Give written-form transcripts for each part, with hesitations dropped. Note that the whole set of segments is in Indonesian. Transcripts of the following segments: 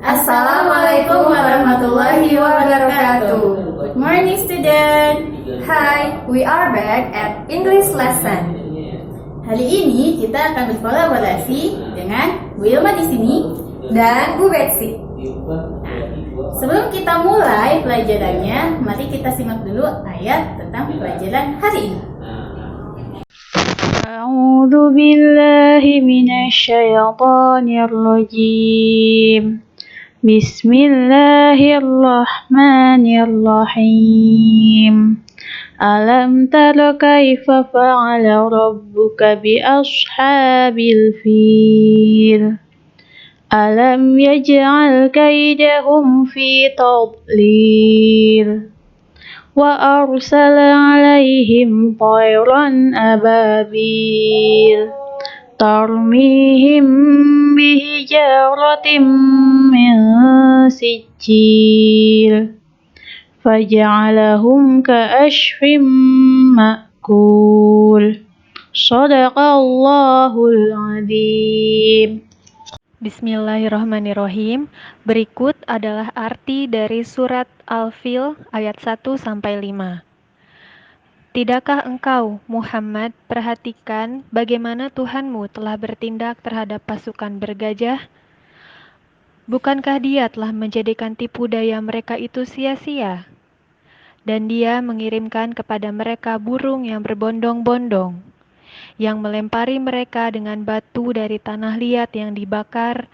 Assalamualaikum warahmatullahi wabarakatuh. Good morning, student. Hi, we are back at English lesson. Hari ini kita akan berkolaborasi dengan Bu Ilma di sini Dan Bu Betsy. Sebelum kita mulai pelajarannya, mari kita simak dulu ayat tentang pelajaran hari ini. A'udzu billahi minasyaitonir rajim. Bismillahirrahmanirrahim. Alam tara kaifa fa'ala rabbuka bi ashabil fil? Alam yaj'al kaidahum fi tadlil? Wa arsala 'alaihim tayran ababil tarmihim bihijaratin min sijil faj'alahum ka'ashfim ma'kul. Shadaqallahul azim. Bismillahirrahmanirrahim. Berikut adalah arti dari surat Al-Fil ayat 1-5. Tidakkah engkau, Muhammad, perhatikan bagaimana Tuhanmu telah bertindak terhadap pasukan bergajah? Bukankah Dia telah menjadikan tipu daya mereka itu sia-sia? Dan Dia mengirimkan kepada mereka burung yang berbondong-bondong, yang melempari mereka dengan batu dari tanah liat yang dibakar,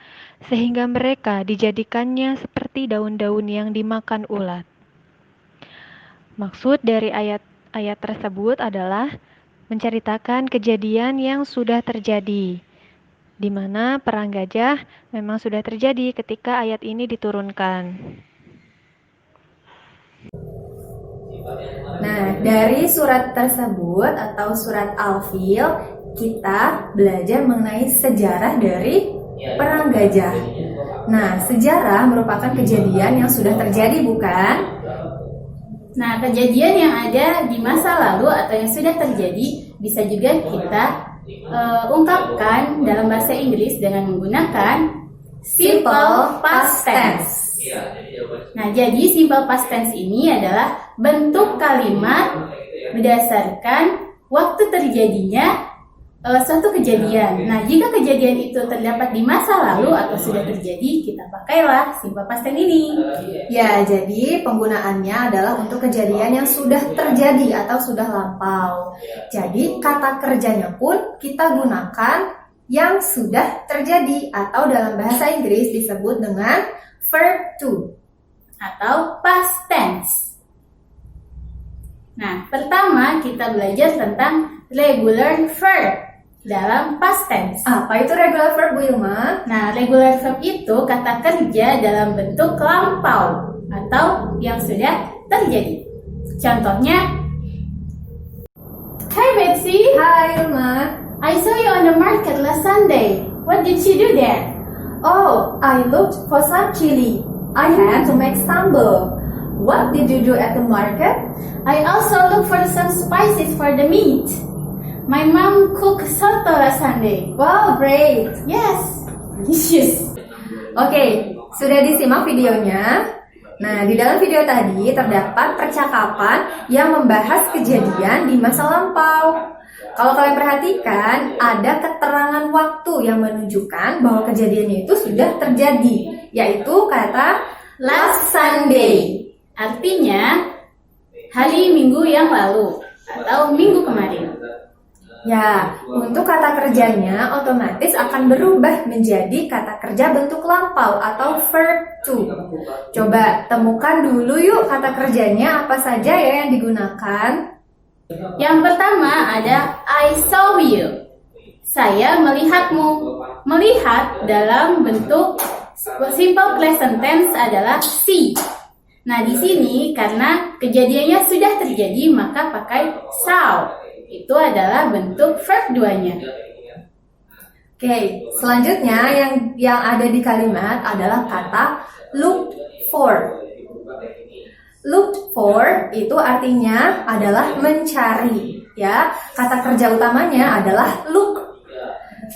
sehingga mereka dijadikannya seperti daun-daun yang dimakan ulat. Maksud dari ayat tersebut adalah menceritakan kejadian yang sudah terjadi, di mana perang gajah memang sudah terjadi ketika ayat ini diturunkan. Nah, dari surat tersebut atau surat Al-Fil, kita belajar mengenai sejarah dari perang gajah. Nah, sejarah merupakan kejadian yang sudah terjadi, bukan? Nah, kejadian yang ada di masa lalu atau yang sudah terjadi bisa juga kita ungkapkan dalam bahasa Inggris dengan menggunakan simple past tense. Nah, jadi simple past tense ini adalah bentuk kalimat berdasarkan waktu terjadinya suatu kejadian. Nah, jika kejadian itu terdapat di masa lalu atau sudah terjadi, kita pakailah simple past tense ini. Ya, jadi penggunaannya adalah untuk kejadian yang sudah terjadi atau sudah lampau. Jadi kata kerjanya pun kita gunakan yang sudah terjadi atau dalam bahasa Inggris disebut dengan verb to atau past tense. Nah, pertama kita belajar tentang regular verb dalam past tense. Apa itu regular verb, Bu Ilma? Nah, regular verb itu kata kerja dalam bentuk lampau atau yang sudah terjadi. Contohnya, Hi Betsy. Hai Ilma. I saw you on the market last Sunday. What did you do there? Oh, I looked for some chili. I had to make sambal. What did you do at the market? I also looked for some spices for the meat. My mom cooked soto last Sunday. Wow, great. Yes, delicious. Oke, sudah disimak videonya? Nah, di dalam video tadi terdapat percakapan yang membahas kejadian di masa lampau. Kalau kalian perhatikan, ada keterangan waktu yang menunjukkan bahwa kejadiannya itu sudah terjadi, yaitu kata last Sunday. Artinya, hari Minggu yang lalu atau minggu kemarin. Ya, untuk kata kerjanya otomatis akan berubah menjadi kata kerja bentuk lampau atau verb to. Coba temukan dulu yuk kata kerjanya apa saja ya yang digunakan. Yang pertama ada I saw you. Saya melihatmu. Melihat dalam bentuk simple present tense adalah see. Nah, di sini karena kejadiannya sudah terjadi maka pakai saw. Itu adalah bentuk verb 2-nya. Oke, selanjutnya yang ada di kalimat adalah kata look for. Look for itu artinya adalah mencari, ya. Kata kerja utamanya adalah look.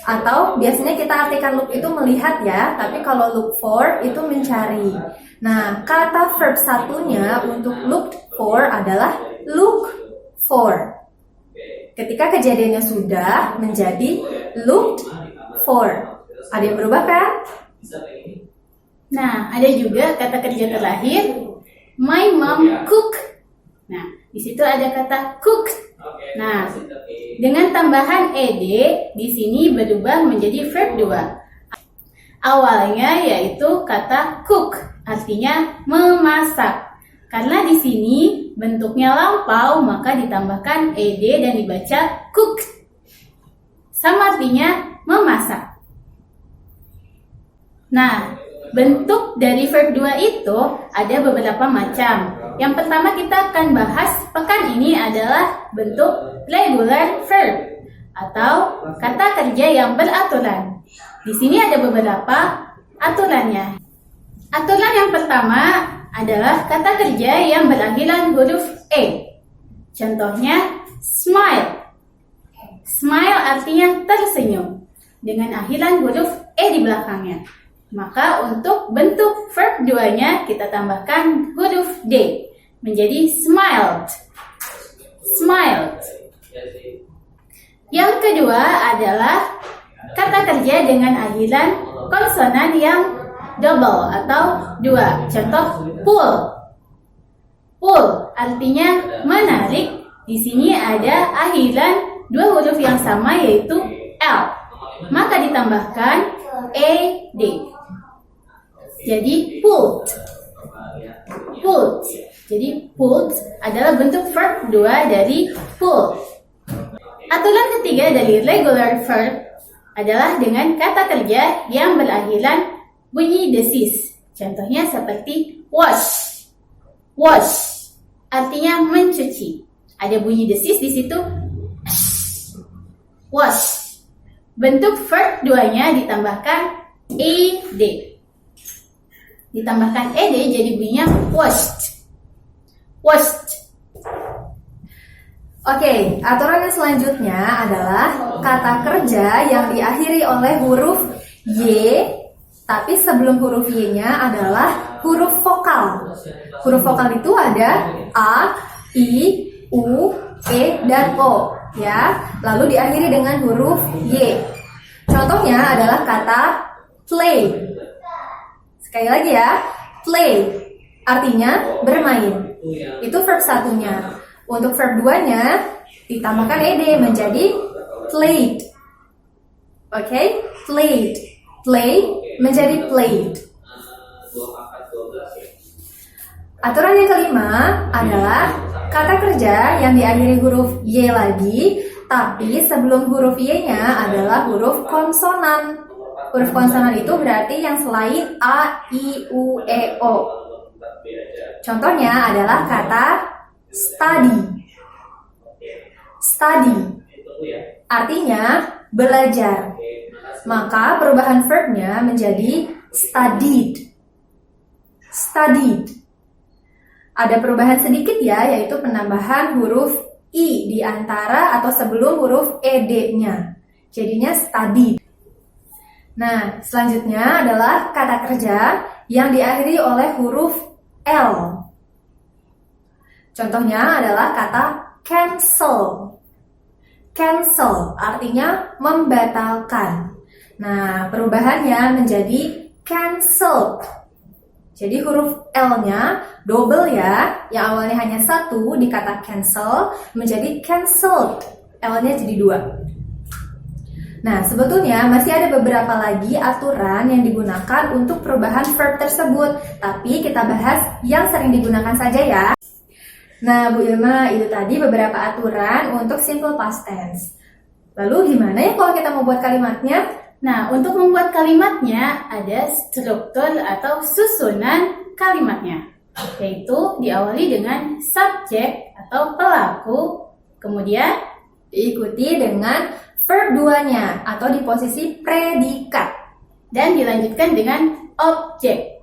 Atau biasanya kita artikan look itu melihat ya, tapi kalau look for itu mencari. Nah, kata verb satunya untuk look for adalah look for. Ketika kejadiannya sudah menjadi looked for. Ada yang berubah kan? Nah, ada juga kata kerja terakhir, my mom cook. Nah, di situ ada kata cook. Nah, dengan tambahan ed di sini berubah menjadi verb 2. Awalnya yaitu kata cook, artinya memasak. Karena di sini bentuknya lampau, maka ditambahkan ed dan dibaca cook. Sama artinya memasak. Nah, bentuk dari verb 2 itu ada beberapa macam. Yang pertama kita akan bahas pekan ini adalah bentuk regular verb atau kata kerja yang beraturan. Di sini ada beberapa aturannya. Aturan yang pertama adalah kata kerja yang berakhiran huruf E. Contohnya smile. Smile artinya tersenyum dengan akhiran huruf E di belakangnya. Maka untuk bentuk verb 2-nya kita tambahkan huruf D menjadi smiled. Smiled. Yang kedua adalah kata kerja dengan akhiran konsonan yang double atau 2. Contoh pull. Pull artinya menarik. Di sini ada akhiran 2 huruf yang sama yaitu L. Maka ditambahkan ed. Jadi pulled. Pulled. Jadi pulled adalah bentuk verb 2 dari pull. Aturan ketiga dari regular verb adalah dengan kata kerja yang berakhiran bunyi desis. Contohnya seperti wash. Wash artinya mencuci. Ada bunyi desis di situ. Wash. Bentuk verb 2-nya ditambahkan ed. Ditambahkan ed jadi bunyinya washed. Washed. Oke, aturan yang selanjutnya adalah kata kerja yang diakhiri oleh huruf Y, tapi sebelum huruf Y-nya adalah huruf vokal. Huruf vokal itu ada A, I, U, E, dan O. Ya, lalu diakhiri dengan huruf Y. Contohnya adalah kata play. Sekali lagi ya, play artinya bermain. Itu verb satunya. Untuk verb 2-nya ditambahkan ed menjadi played. Oke, played. Play menjadi played. Aturan yang kelima adalah kata kerja yang diakhiri huruf Y lagi, tapi sebelum huruf Y-nya adalah huruf konsonan. Huruf konsonan itu berarti yang selain A, I, U, E, O. Contohnya adalah kata study. Study artinya belajar. Maka perubahan verbnya menjadi studied. Studied. Ada perubahan sedikit ya, yaitu penambahan huruf I di antara atau sebelum huruf ed-nya. Jadinya studied. Nah, selanjutnya adalah kata kerja yang diakhiri oleh huruf L. Contohnya adalah kata cancel. Cancel artinya membatalkan. Nah, perubahannya menjadi cancelled. Jadi huruf L-nya double ya, yang awalnya hanya 1 di kata cancel menjadi cancelled. L-nya jadi 2. Nah, sebetulnya masih ada beberapa lagi aturan yang digunakan untuk perubahan verb tersebut, tapi kita bahas yang sering digunakan saja ya. Nah, Bu Ilma, itu tadi beberapa aturan untuk simple past tense. Lalu gimana ya kalau kita membuat kalimatnya? Nah, untuk membuat kalimatnya ada struktur atau susunan kalimatnya, yaitu diawali dengan subjek atau pelaku, kemudian diikuti dengan verb 2-nya atau di posisi predikat, dan dilanjutkan dengan objek.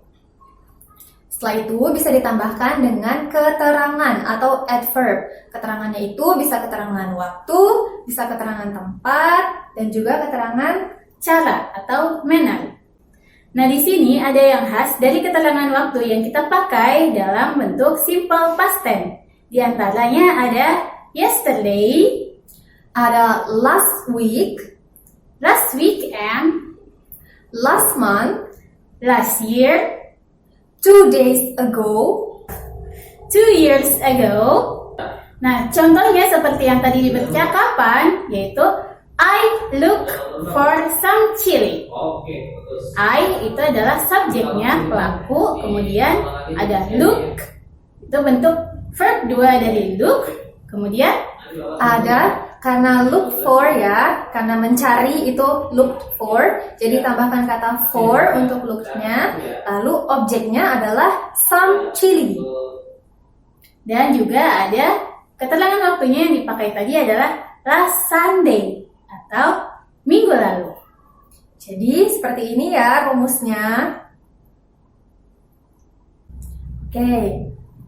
Setelah itu bisa ditambahkan dengan keterangan atau adverb. Keterangannya itu bisa keterangan waktu, bisa keterangan tempat, dan juga keterangan cara atau manner. Nah, di sini ada yang khas dari keterangan waktu yang kita pakai dalam bentuk simple past tense. Di antaranya ada yesterday, ada last week, last weekend, last month, last year, 2 days ago, 2 years ago. Nah, contohnya seperti yang tadi di percakapan, yaitu I look for some chili. I itu adalah subjeknya, pelaku, kemudian ada look, itu bentuk verb 2 dari look, kemudian ada karena look for ya, karena mencari itu look for, jadi tambahkan kata for untuk looknya, lalu objeknya adalah some chili. dan juga ada keterangan waktunya yang dipakai tadi adalah last Sunday atau minggu lalu. Jadi seperti ini ya rumusnya. Oke,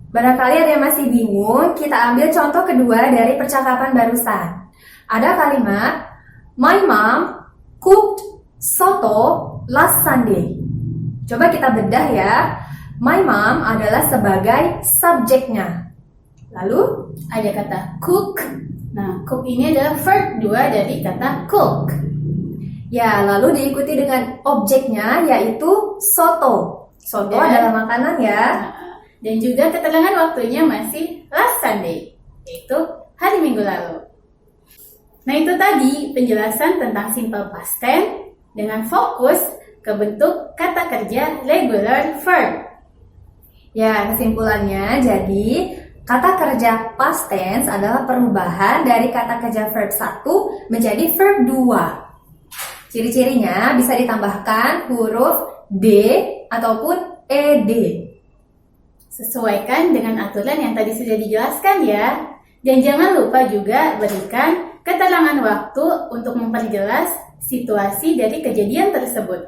barangkali ada yang masih bingung, kita ambil contoh kedua dari percakapan barusan. Ada kalimat, my mom cooked soto last Sunday. Coba kita bedah ya. My mom adalah sebagai subjeknya. Lalu Ada kata cook. Nah, cook ini adalah verb 2 dari kata cook. ya, lalu diikuti dengan objeknya yaitu soto. Soto Dan- adalah makanan ya. Dan juga keterangan waktunya masih last Sunday, yaitu hari Minggu lalu. Nah, itu tadi penjelasan tentang simple past tense dengan fokus ke bentuk kata kerja regular verb. Ya, kesimpulannya jadi kata kerja past tense adalah perubahan dari kata kerja verb 1 menjadi verb 2. Ciri-cirinya bisa ditambahkan huruf D ataupun ED. Sesuaikan dengan aturan yang tadi sudah dijelaskan ya. Dan jangan lupa juga berikan keterangan waktu untuk memperjelas situasi dari kejadian tersebut.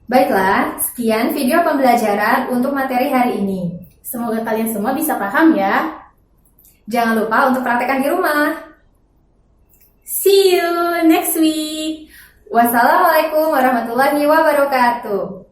Baiklah, sekian video pembelajaran untuk materi hari ini. Semoga kalian semua bisa paham ya. Jangan lupa untuk praktekkan di rumah. See you next week. Wassalamualaikum warahmatullahi wabarakatuh.